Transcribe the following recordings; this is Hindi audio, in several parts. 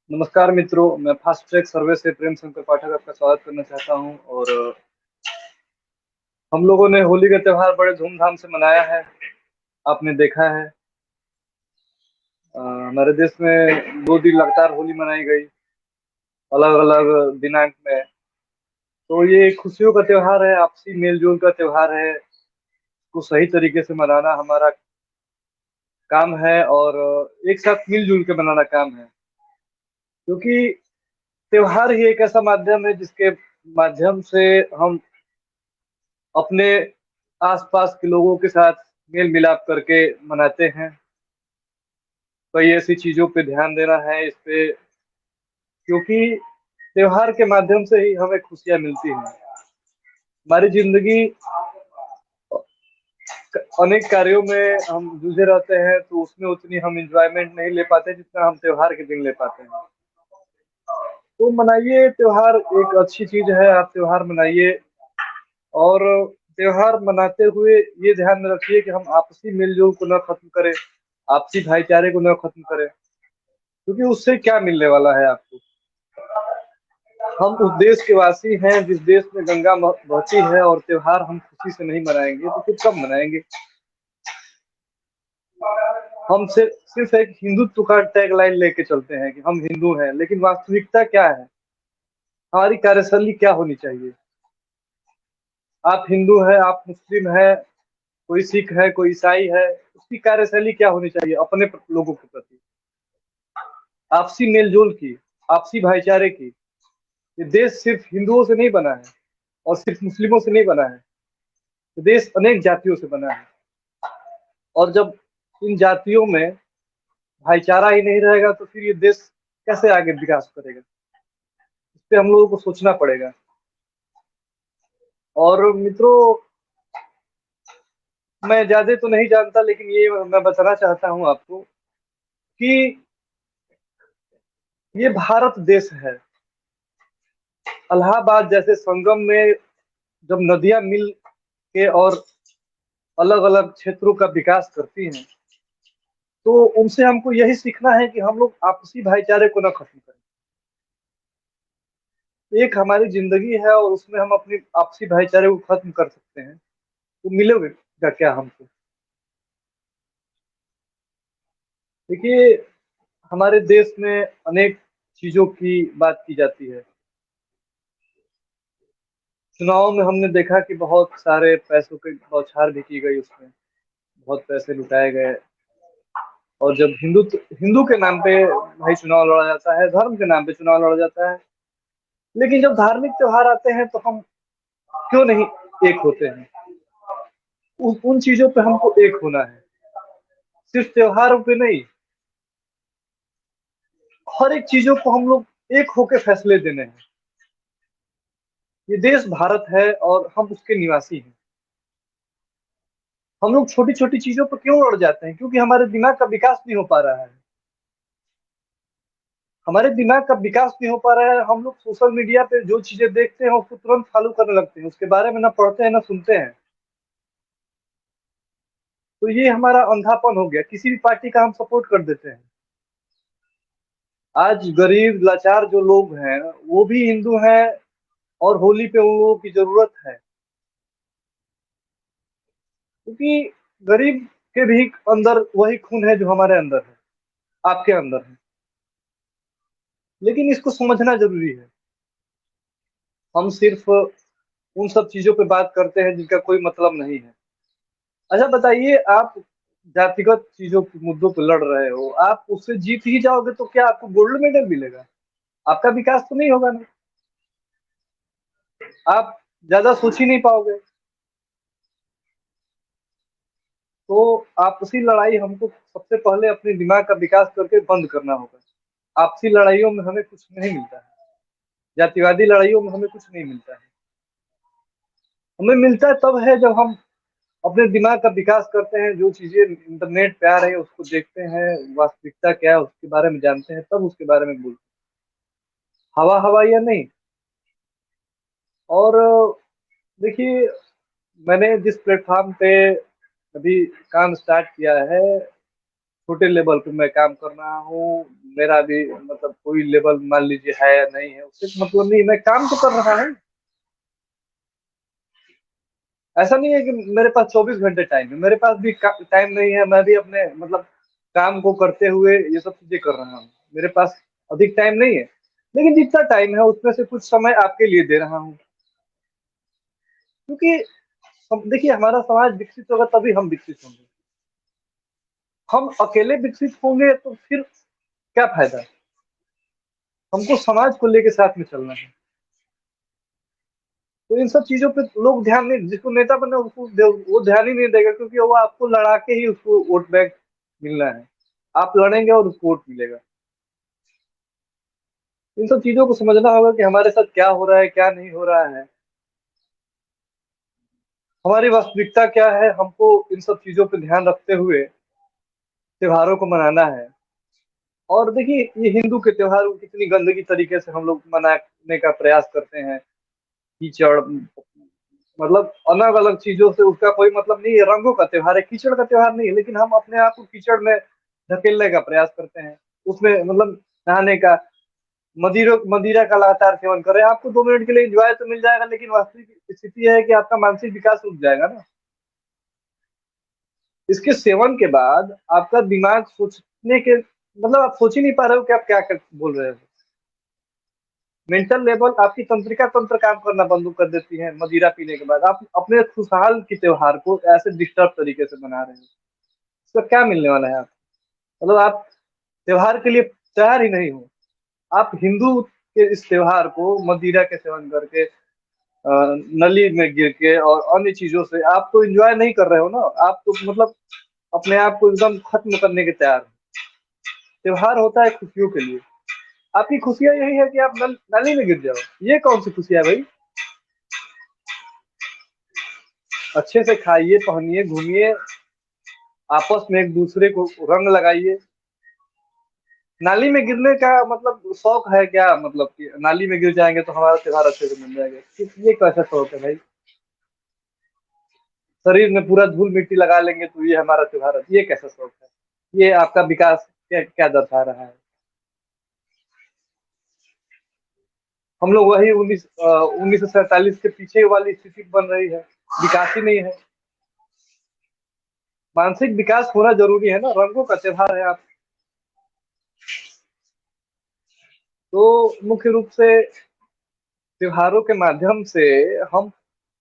नमस्कार मित्रों, मैं फास्ट ट्रैक सर्वे से प्रेम शंकर पाठक आपका स्वागत करना चाहता हूं। और हम लोगों ने होली का त्योहार बड़े धूमधाम से मनाया है। आपने देखा है, हमारे देश में 2 दिन लगातार होली मनाई गई, अलग अलग दिनांक में। तो ये खुशियों का त्योहार है, आपसी मेलजोल का त्योहार है। को सही तरीके से मनाना हमारा काम है, और एक साथ मिलजुल के मनाना काम है। क्योंकि त्योहार ही एक ऐसा माध्यम है जिसके माध्यम से हम अपने आसपास के लोगों के साथ मेल मिलाप करके मनाते हैं। कई ऐसी चीजों पे ध्यान देना है इस पे, क्योंकि त्योहार के माध्यम से ही हमें खुशियां मिलती हैं। हमारी जिंदगी अनेक कार्यों में हम जूझे रहते हैं, तो उसमें उतनी हम इंजॉयमेंट नहीं ले पाते जितना हम त्योहार के दिन ले पाते हैं। तो मनाइए त्योहार, एक अच्छी चीज है, आप त्योहार मनाइए। और त्योहार मनाते हुए ये ध्यान में रखिए कि हम आपसी मेलजोल को न खत्म करें, आपसी भाईचारे को न खत्म करें। क्योंकि उससे क्या मिलने वाला है आपको? हम उस देश के वासी हैं जिस देश में गंगा बहती है, और त्योहार हम खुशी से नहीं मनाएंगे तो फिर कब मनाएंगे? हम सिर्फ एक हिंदुत्व का टैगलाइन लेके चलते हैं कि हम हिंदू हैं, लेकिन वास्तविकता क्या है? हमारी कार्यशैली क्या होनी चाहिए? आप हिंदू हैं, आप मुस्लिम हैं, कोई सिख है, कोई ईसाई है, उसकी कार्यशैली क्या होनी चाहिए अपने लोगों के प्रति? आपसी मेलजोल की, आपसी भाईचारे की। ये देश सिर्फ हिंदुओं से नहीं बना है, और सिर्फ मुस्लिमों से नहीं बना है। ये देश अनेक जातियों से बना है। और जब इन जातियों में भाईचारा ही नहीं रहेगा तो फिर ये देश कैसे आगे विकास करेगा? इस पे हम लोगों को सोचना पड़ेगा। और मित्रों, मैं ज्यादा तो नहीं जानता, लेकिन ये मैं बताना चाहता हूँ आपको कि ये भारत देश है। इलाहाबाद जैसे संगम में जब नदियां मिल के और अलग अलग क्षेत्रों का विकास करती हैं, तो उनसे हमको यही सीखना है कि हम लोग आपसी भाईचारे को ना खत्म करें। एक हमारी जिंदगी है और उसमें हम अपनी आपसी भाईचारे को खत्म कर सकते हैं, तो मिलेगा क्या हमको? देखिए, हमारे देश में अनेक चीजों की बात की जाती है। चुनाव में हमने देखा कि बहुत सारे पैसों की बौछार भी की गई, उसमें बहुत पैसे लुटाए गए। और जब हिंदू के नाम पे भाई चुनाव लड़ा जाता है, धर्म के नाम पे चुनाव लड़ा जाता है, लेकिन जब धार्मिक त्योहार आते हैं तो हम क्यों नहीं एक होते हैं? उन चीजों पे हमको एक होना है, सिर्फ त्योहारों पे नहीं। हर एक चीजों को हम लोग एक होके फैसले देने हैं। ये देश भारत है और हम उसके निवासी हैं। हम लोग छोटी छोटी चीजों पर क्यों अड़ जाते हैं? क्योंकि हमारे दिमाग का विकास नहीं हो पा रहा है। हमारे दिमाग का विकास नहीं हो पा रहा है। हम लोग सोशल मीडिया पे जो चीजें देखते हैं उसको तुरंत फॉलो करने लगते हैं, उसके बारे में ना पढ़ते हैं ना सुनते हैं। तो ये हमारा अंधापन हो गया, किसी भी पार्टी का हम सपोर्ट कर देते हैं। आज गरीब लाचार जो लोग हैं वो भी हिंदू हैं, और होली पे उन लोगों की जरूरत है। क्योंकि गरीब के भी अंदर वही खून है जो हमारे अंदर है, आपके अंदर है। लेकिन इसको समझना जरूरी है। हम सिर्फ उन सब चीजों पे बात करते हैं जिनका कोई मतलब नहीं है। अच्छा बताइए, आप जातिगत चीजों के मुद्दों पे लड़ रहे हो, आप उससे जीत ही जाओगे तो क्या आपको गोल्ड मेडल मिलेगा? आपका विकास तो नहीं होगा ना। आप ज्यादा सोच ही नहीं पाओगे। तो आपसी लड़ाई हमको सबसे पहले अपने दिमाग का विकास करके बंद करना होगा। आपसी लड़ाइयों में हमें कुछ नहीं मिलता है, जातिवादी लड़ाइयों में हमें कुछ नहीं मिलता है। हमें मिलता है तब है जब हम अपने दिमाग का विकास करते हैं, जो चीजें इंटरनेट पे आ रही है उसको देखते हैं, वास्तविकता क्या है उसके बारे में जानते हैं, तब उसके बारे में बोलते हैं। हवा हवा या नहीं। और देखिए, मैंने जिस प्लेटफॉर्म पे अभी काम स्टार्ट किया है, छोटे लेवल पे मैं काम कर रहा हूँ। मेरा भी मतलब कोई लेवल मान लीजिए है या नहीं है, उससे मतलब नहीं, मैं काम तो कर रहा हूँ। ऐसा नहीं है कि मेरे पास 24 घंटे टाइम है, मेरे पास भी टाइम नहीं है। मैं भी अपने मतलब काम को करते हुए ये सब चीजें कर रहा हूँ। मेरे पास अधिक टाइम नहीं है, लेकिन जितना टाइम है उसमें से कुछ समय आपके लिए दे रहा हूँ। क्योंकि देखिए, हमारा समाज विकसित होगा तभी हम विकसित होंगे। हम अकेले विकसित होंगे तो फिर क्या फायदा। हमको समाज को लेके साथ में चलना है। तो इन सब चीजों पे लोग ध्यान नहीं, जिसको नेता बनना है उसको वो ध्यान ही नहीं देगा, क्योंकि वो आपको लड़ा के ही उसको वोट बैंक मिलना है। आप लड़ेंगे और उसको वोट मिलेगा। इन सब चीजों को समझना होगा कि हमारे साथ क्या हो रहा है, क्या नहीं हो रहा है, हमारी वास्तविकता क्या है। हमको इन सब चीजों पे ध्यान रखते हुए त्योहारों को मनाना है। और देखिए, ये हिंदू के त्योहार को कितनी गंदगी तरीके से हम लोग मनाने का प्रयास करते हैं। कीचड़, मतलब अलग अलग चीजों से उसका कोई मतलब नहीं है। रंगों का त्योहार है, कीचड़ का त्योहार नहीं है, लेकिन हम अपने आप को कीचड़ में धकेलने का प्रयास करते हैं। उसमें मतलब नहाने का, मदिरा मदिरा का लगातार सेवन करें, आपको 2 मिनट के लिए एंजॉय तो मिल जाएगा, लेकिन वास्तविक स्थिति है कि आपका मानसिक विकास रुक जाएगा ना। इसके सेवन के बाद आपका दिमाग सोचने के मतलब आप सोच ही नहीं पा रहे हो कि आप क्या बोल रहे हो। मेंटल लेवल, आपकी तंत्रिका तंत्र काम करना बंद कर देती है मदिरा पीने के बाद। आप अपने खुशहाल की त्योहार को ऐसे डिस्टर्ब तरीके से मना रहे हैं। इसका क्या मिलने वाला है आप, मतलब आप त्योहार के लिए तैयार ही नहीं हो। आप हिंदू के इस त्योहार को मदिरा के सेवन करके, नली में गिर के और अन्य चीजों से आप तो एंजॉय नहीं कर रहे हो ना। आप तो मतलब अपने आप को एकदम खत्म करने के तैयार हो। त्योहार होता है खुशियों के लिए। आपकी खुशियां यही है कि आप नाली में गिर जाओ। ये कौन सी खुशियां है भाई। अच्छे से खाइए, पहनिए, घूमिए, आपस में एक दूसरे को रंग लगाइए। नाली में गिरने का मतलब शौक है क्या, मतलब कि नाली में गिर जाएंगे तो हमारा त्योहार अच्छे से मिल जाएगा, ये कैसा शौक है भाई। शरीर में पूरा धूल मिट्टी लगा लेंगे तो ये हमारा त्योहार है, ये कैसा शौक है। ये आपका विकास क्या क्या दर्शा रहा है। हम लोग वही 1947 के पीछे वाली स्थिति बन रही है। विकास ही नहीं है। मानसिक विकास होना जरूरी है ना। रंगों का त्योहार है आप, तो मुख्य रूप से त्योहारों के माध्यम से हम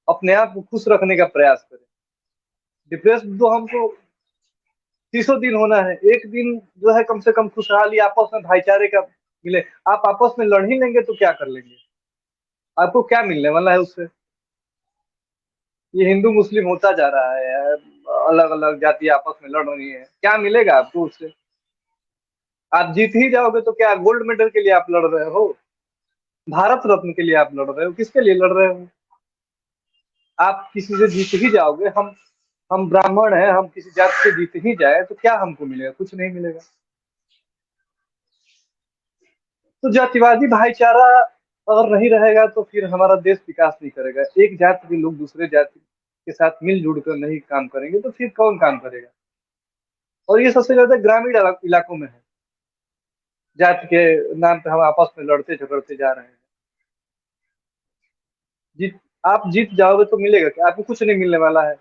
अपने आप को खुश रखने का प्रयास करें। डिप्रेस तो हमको 30 दिन होना है, एक दिन जो है कम से कम खुशहाली आपस में भाईचारे का मिले। आप आपस में लड़ ही लेंगे तो क्या कर लेंगे, आपको क्या मिलने वाला है उससे। ये हिंदू मुस्लिम होता जा रहा है, अलग अलग जाति आपस में लड़ रही है, क्या मिलेगा आपको उससे। आप जीत ही जाओगे तो क्या गोल्ड मेडल के लिए आप लड़ रहे हो, भारत रत्न के लिए आप लड़ रहे हो, किसके लिए लड़ रहे हो। आप किसी से जीत ही जाओगे। हम ब्राह्मण हैं, हम किसी जाति से जीत ही जाए तो क्या हमको मिलेगा, कुछ नहीं मिलेगा। तो जातिवादी भाईचारा अगर नहीं रहेगा तो फिर हमारा देश विकास नहीं करेगा। एक जाति के लोग दूसरे जाति के साथ मिलजुल कर नहीं काम करेंगे तो फिर कौन काम करेगा। और ये सबसे ज्यादा ग्रामीण इलाकों में है। जाति के नाम पे हम आपस में लड़ते झगड़ते जा रहे हैं। जीत आप जीत जाओगे तो मिलेगा क्या, आपको कुछ नहीं मिलने वाला है।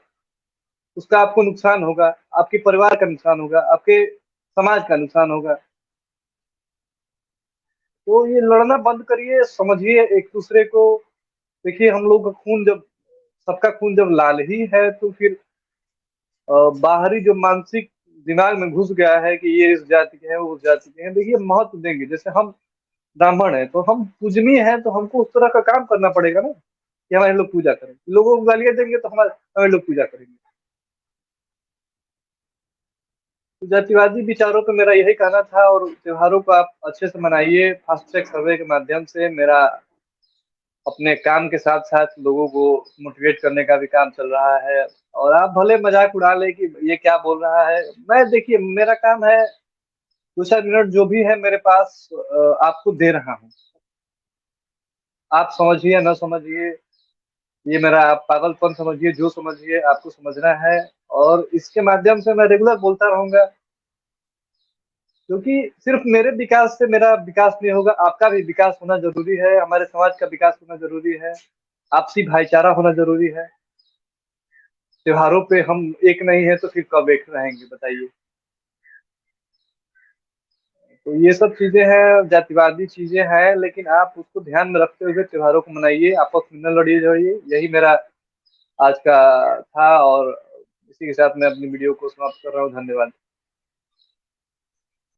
उसका आपको नुकसान होगा, आपके परिवार का नुकसान होगा, आपके समाज का नुकसान होगा। तो ये लड़ना बंद करिए, समझिए एक दूसरे को। देखिए, हम लोग का खून जब सबका खून जब लाल ही है तो फिर बाहरी जो मानसिक दिमाग में घुस गया है कि ये इस जाति के हैं, वो उस जाति के हैं, देखिए महत्व देंगे। जैसे हम ब्राह्मण है तो हम पूजनीय है, तो हमको उस तरह का काम करना पड़ेगा ना कि हमारे लोग पूजा करें। लोगों को गालियां देंगे तो हमारे हमें लोग पूजा करेंगे। तो जातिवादी विचारों पे मेरा यही कहना था। और त्योहारों को आप अच्छे से मनाइए। फास्ट ट्रैक सर्वे के माध्यम से मेरा अपने काम के साथ साथ लोगों को मोटिवेट करने का भी काम चल रहा है। और आप भले मजाक उड़ा ले कि ये क्या बोल रहा है, मैं देखिए मेरा काम है 2-4 मिनट जो भी है मेरे पास आपको दे रहा हूँ। आप समझिए ना समझिए, ये मेरा आप पागलपन समझिए, जो समझिए आपको समझना है। और इसके माध्यम से मैं रेगुलर बोलता रहूंगा। क्योंकि सिर्फ मेरे विकास से मेरा विकास नहीं होगा, आपका भी विकास होना जरूरी है, हमारे समाज का विकास होना जरूरी है, आपसी भाईचारा होना जरूरी है। त्योहारों पे हम एक नहीं है तो फिर कब एक रहेंगे बताइए। तो ये सब चीजें हैं, जातिवादी चीजें हैं, लेकिन आप उसको ध्यान में रखते हुए त्योहारों को मनाइए, आपस में न लड़िए झगड़िए। यही मेरा आज का था, और इसी के साथ मैं अपनी वीडियो को समाप्त कर रहा हूँ। धन्यवाद।